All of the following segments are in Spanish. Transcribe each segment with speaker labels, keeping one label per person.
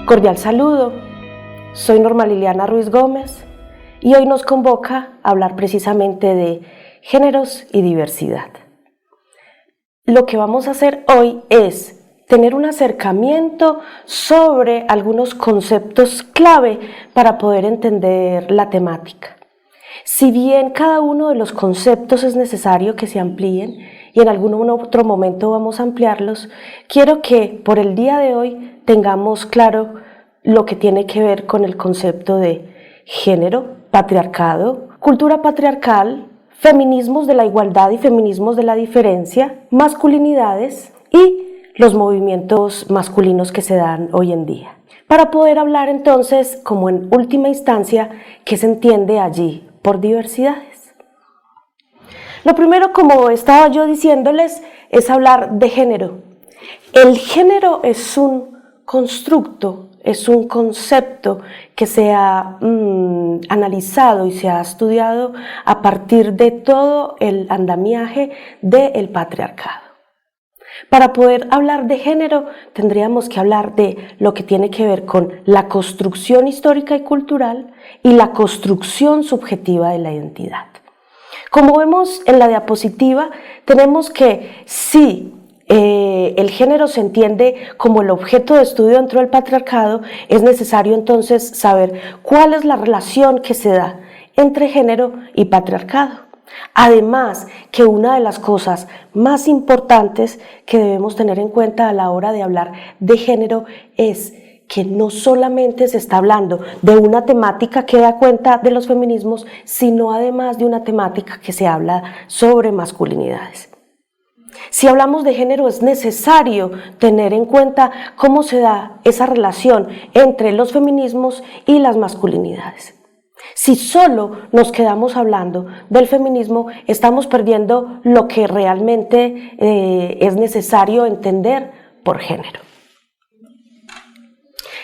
Speaker 1: Cordial saludo, soy Norma Liliana Ruiz Gómez y hoy nos convoca a hablar precisamente de géneros y diversidad. Lo que vamos a hacer hoy es tener un acercamiento sobre algunos conceptos clave para poder entender la temática. Si bien cada uno de los conceptos es necesario que se amplíen y en algún otro momento vamos a ampliarlos, quiero que por el día de hoy tengamos claro lo que tiene que ver con el concepto de género, patriarcado, cultura patriarcal, feminismos de la igualdad y feminismos de la diferencia, masculinidades y los movimientos masculinos que se dan hoy en día. Para poder hablar entonces, como en última instancia, ¿qué se entiende allí por diversidades? Lo primero, como estaba yo diciéndoles, es hablar de género. El género es un constructo, es un concepto que se ha analizado y se ha estudiado a partir de todo el andamiaje del patriarcado. Para poder hablar de género tendríamos que hablar de lo que tiene que ver con la construcción histórica y cultural y la construcción subjetiva de la identidad. Como vemos en la diapositiva, tenemos que si el género se entiende como el objeto de estudio dentro del patriarcado, es necesario entonces saber cuál es la relación que se da entre género y patriarcado. Además, que una de las cosas más importantes que debemos tener en cuenta a la hora de hablar de género es que no solamente se está hablando de una temática que da cuenta de los feminismos, sino además de una temática que se habla sobre masculinidades. Si hablamos de género, es necesario tener en cuenta cómo se da esa relación entre los feminismos y las masculinidades. Si solo nos quedamos hablando del feminismo, estamos perdiendo lo que realmente es necesario entender por género.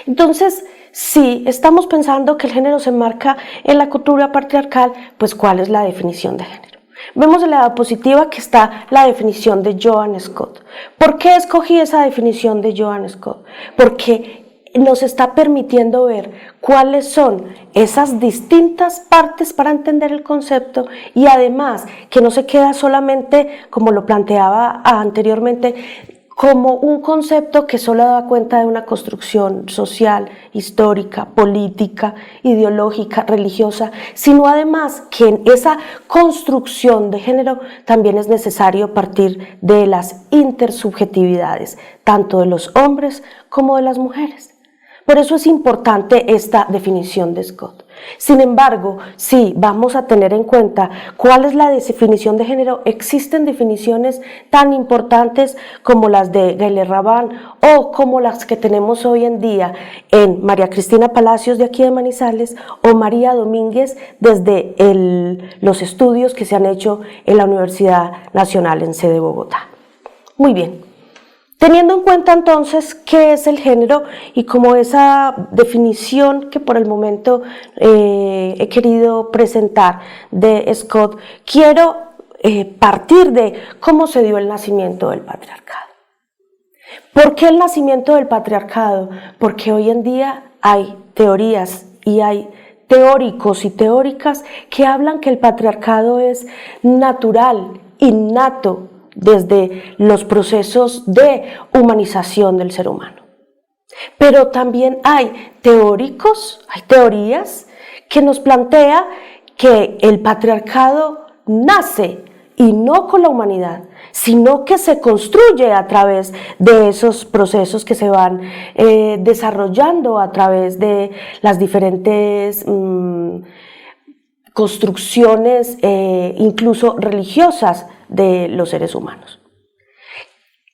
Speaker 1: Entonces, si estamos pensando que el género se enmarca en la cultura patriarcal, pues ¿cuál es la definición de género? Vemos en la diapositiva que está la definición de Joan Scott. ¿Por qué escogí esa definición de Joan Scott? Porque nos está permitiendo ver cuáles son esas distintas partes para entender el concepto y además que no se queda solamente, como lo planteaba anteriormente, como un concepto que solo da cuenta de una construcción social, histórica, política, ideológica, religiosa, sino además que en esa construcción de género también es necesario partir de las intersubjetividades, tanto de los hombres como de las mujeres. Por eso es importante esta definición de Scott. Sin embargo, si vamos a tener en cuenta cuál es la definición de género, existen definiciones tan importantes como las de Gayle Raban o como las que tenemos hoy en día en María Cristina Palacios de aquí de Manizales o María Domínguez desde los estudios que se han hecho en la Universidad Nacional en sede Bogotá. Muy bien. Teniendo en cuenta entonces qué es el género y como esa definición que por el momento he querido presentar de Scott, quiero partir de cómo se dio el nacimiento del patriarcado. ¿Por qué el nacimiento del patriarcado? Porque hoy en día hay teorías y hay teóricos y teóricas que hablan que el patriarcado es natural, innato, desde los procesos de humanización del ser humano. Pero también hay teóricos, hay teorías que nos plantea que el patriarcado nace y no con la humanidad, sino que se construye a través de esos procesos que se van desarrollando a través de las diferentes construcciones incluso religiosas de los seres humanos.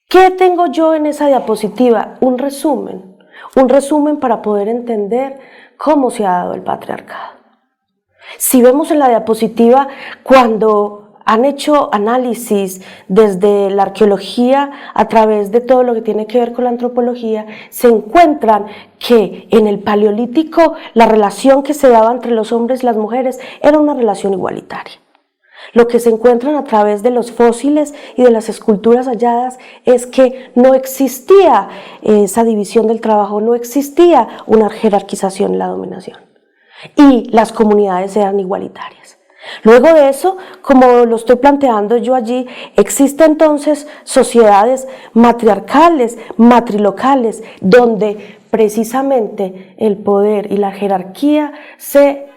Speaker 1: ¿Qué tengo yo en esa diapositiva? Un resumen para poder entender cómo se ha dado el patriarcado. Si vemos en la diapositiva, cuando han hecho análisis desde la arqueología a través de todo lo que tiene que ver con la antropología, se encuentran que en el Paleolítico la relación que se daba entre los hombres y las mujeres era una relación igualitaria. Lo que se encuentran a través de los fósiles y de las esculturas halladas es que no existía esa división del trabajo, no existía una jerarquización en la dominación y las comunidades eran igualitarias. Luego de eso, como lo estoy planteando yo allí, existen entonces sociedades matriarcales, matrilocales, donde precisamente el poder y la jerarquía se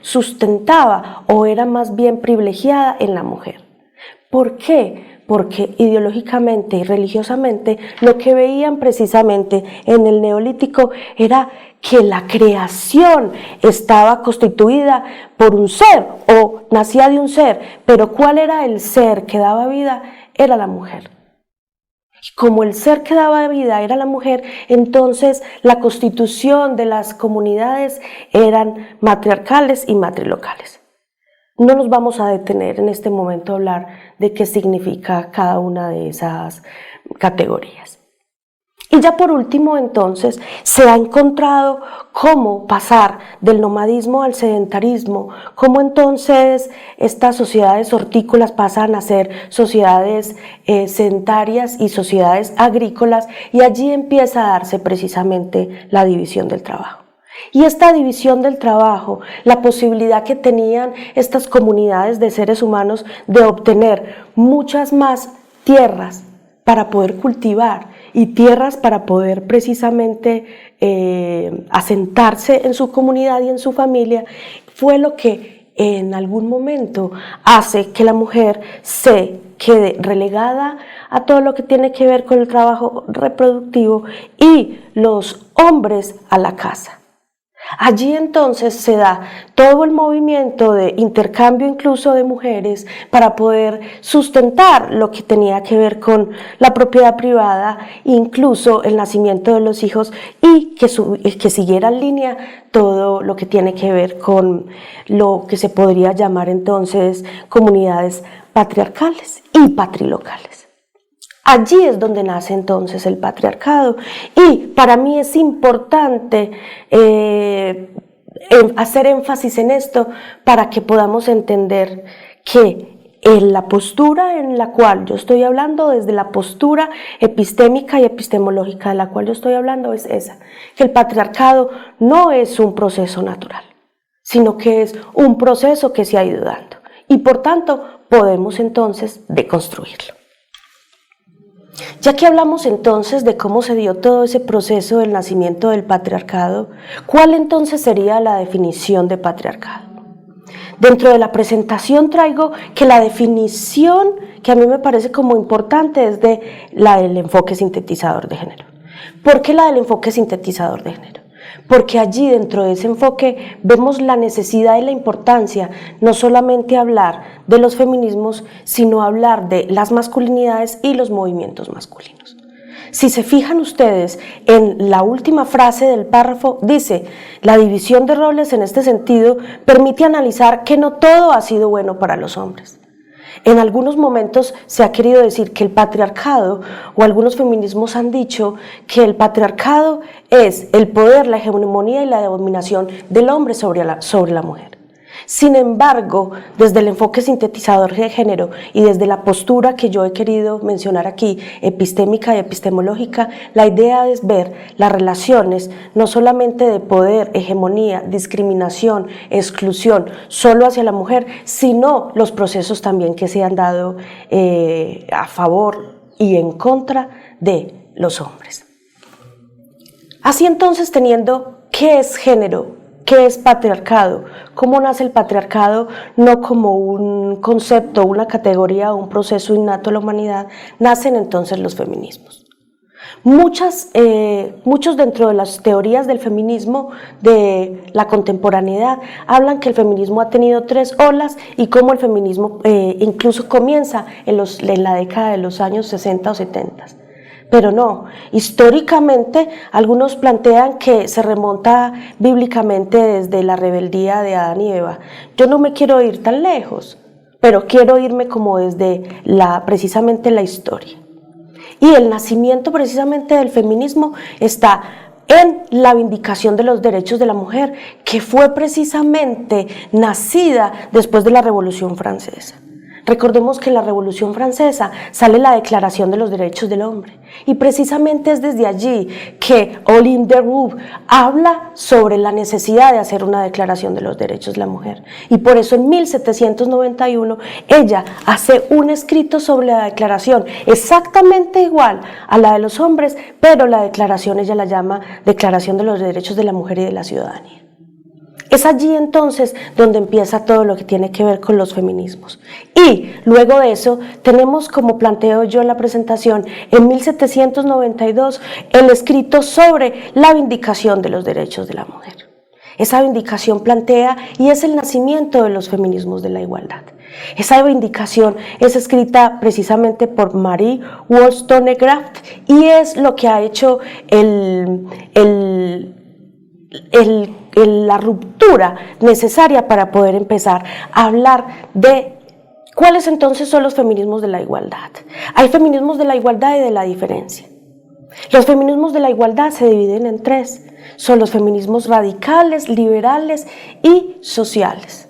Speaker 1: sustentaba o era más bien privilegiada en la mujer. ¿Por qué? Porque ideológicamente y religiosamente lo que veían precisamente en el Neolítico era que la creación estaba constituida por un ser o nacía de un ser, pero ¿cuál era el ser que daba vida? Era la mujer. Como el ser que daba vida era la mujer, entonces la constitución de las comunidades eran matriarcales y matrilocales. No nos vamos a detener en este momento a hablar de qué significa cada una de esas categorías. Y ya por último, entonces, se ha encontrado cómo pasar del nomadismo al sedentarismo, cómo entonces estas sociedades hortícolas pasan a ser sociedades sedentarias y sociedades agrícolas, y allí empieza a darse precisamente la división del trabajo. Y esta división del trabajo, la posibilidad que tenían estas comunidades de seres humanos de obtener muchas más tierras para poder cultivar y tierras para poder precisamente asentarse en su comunidad y en su familia, fue lo que en algún momento hace que la mujer se quede relegada a todo lo que tiene que ver con el trabajo reproductivo y los hombres a la casa. Allí entonces se da todo el movimiento de intercambio incluso de mujeres para poder sustentar lo que tenía que ver con la propiedad privada, incluso el nacimiento de los hijos y que siguiera en línea todo lo que tiene que ver con lo que se podría llamar entonces comunidades patriarcales y patrilocales. Allí es donde nace entonces el patriarcado y para mí es importante hacer énfasis en esto para que podamos entender que en la postura en la cual yo estoy hablando, desde la postura epistémica y epistemológica de la cual yo estoy hablando es esa, que el patriarcado no es un proceso natural, sino que es un proceso que se ha ido dando y por tanto podemos entonces deconstruirlo. Ya que hablamos entonces de cómo se dio todo ese proceso del nacimiento del patriarcado, ¿cuál entonces sería la definición de patriarcado? Dentro de la presentación traigo que la definición que a mí me parece como importante es de la del enfoque sintetizador de género. ¿Por qué la del enfoque sintetizador de género? Porque allí dentro de ese enfoque vemos la necesidad y la importancia no solamente hablar de los feminismos, sino hablar de las masculinidades y los movimientos masculinos. Si se fijan ustedes en la última frase del párrafo, dice, la división de roles en este sentido permite analizar que no todo ha sido bueno para los hombres. En algunos momentos se ha querido decir que el patriarcado, o algunos feminismos han dicho que el patriarcado es el poder, la hegemonía y la dominación del hombre sobre la mujer. Sin embargo, desde el enfoque sintetizador de género y desde la postura que yo he querido mencionar aquí, epistémica y epistemológica, la idea es ver las relaciones no solamente de poder, hegemonía, discriminación, exclusión, solo hacia la mujer, sino los procesos también que se han dado a favor y en contra de los hombres. Así entonces, teniendo ¿qué es género? ¿Qué es patriarcado? ¿Cómo nace el patriarcado? No como un concepto, una categoría o un proceso innato a la humanidad, nacen entonces los feminismos. Muchos dentro de las teorías del feminismo de la contemporaneidad hablan que el feminismo ha tenido 3 olas y cómo el feminismo incluso comienza en la década de los años 60 o 70. Pero no, históricamente algunos plantean que se remonta bíblicamente desde la rebeldía de Adán y Eva. Yo no me quiero ir tan lejos, pero quiero irme como desde precisamente la historia. Y el nacimiento precisamente del feminismo está en la vindicación de los derechos de la mujer, que fue precisamente nacida después de la Revolución Francesa. Recordemos que en la Revolución Francesa sale la Declaración de los Derechos del Hombre y precisamente es desde allí que Olympe de Gouges habla sobre la necesidad de hacer una Declaración de los Derechos de la Mujer y por eso en 1791 ella hace un escrito sobre la declaración exactamente igual a la de los hombres, pero la declaración ella la llama Declaración de los Derechos de la Mujer y de la Ciudadanía. Es allí entonces donde empieza todo lo que tiene que ver con los feminismos. Y luego de eso tenemos, como planteo yo en la presentación, en 1792 el escrito sobre la vindicación de los derechos de la mujer. Esa vindicación plantea y es el nacimiento de los feminismos de la igualdad. Esa vindicación es escrita precisamente por Marie Wollstonecraft y es lo que ha hecho la ruptura necesaria para poder empezar a hablar de cuáles entonces son los feminismos de la igualdad. Hay feminismos de la igualdad y de la diferencia. Los feminismos de la igualdad se dividen en tres. Son los feminismos radicales, liberales y sociales.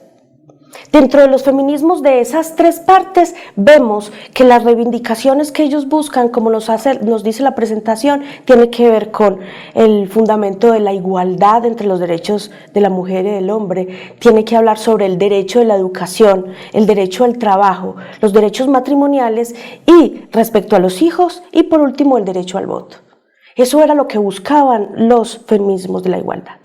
Speaker 1: Dentro de los feminismos de esas tres partes vemos que las reivindicaciones que ellos buscan, como nos dice la presentación, tiene que ver con el fundamento de la igualdad entre los derechos de la mujer y del hombre, tiene que hablar sobre el derecho de la educación, el derecho al trabajo, los derechos matrimoniales y respecto a los hijos y por último el derecho al voto. Eso era lo que buscaban los feminismos de la igualdad.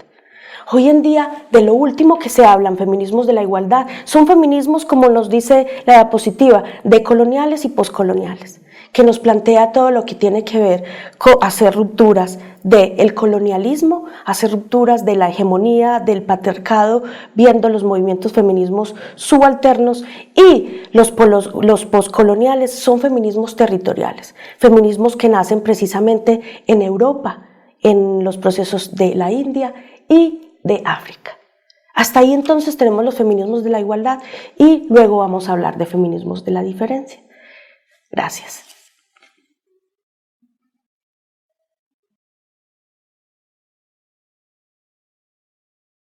Speaker 1: Hoy en día, de lo último que se hablan, feminismos de la igualdad, son feminismos, como nos dice la diapositiva, decoloniales y poscoloniales, que nos plantea todo lo que tiene que ver con hacer rupturas del colonialismo, hacer rupturas de la hegemonía, del patriarcado, viendo los movimientos feminismos subalternos y los poscoloniales son feminismos territoriales, feminismos que nacen precisamente en Europa, en los procesos de la India y de África. Hasta ahí entonces tenemos los feminismos de la igualdad y luego vamos a hablar de feminismos de la diferencia. Gracias.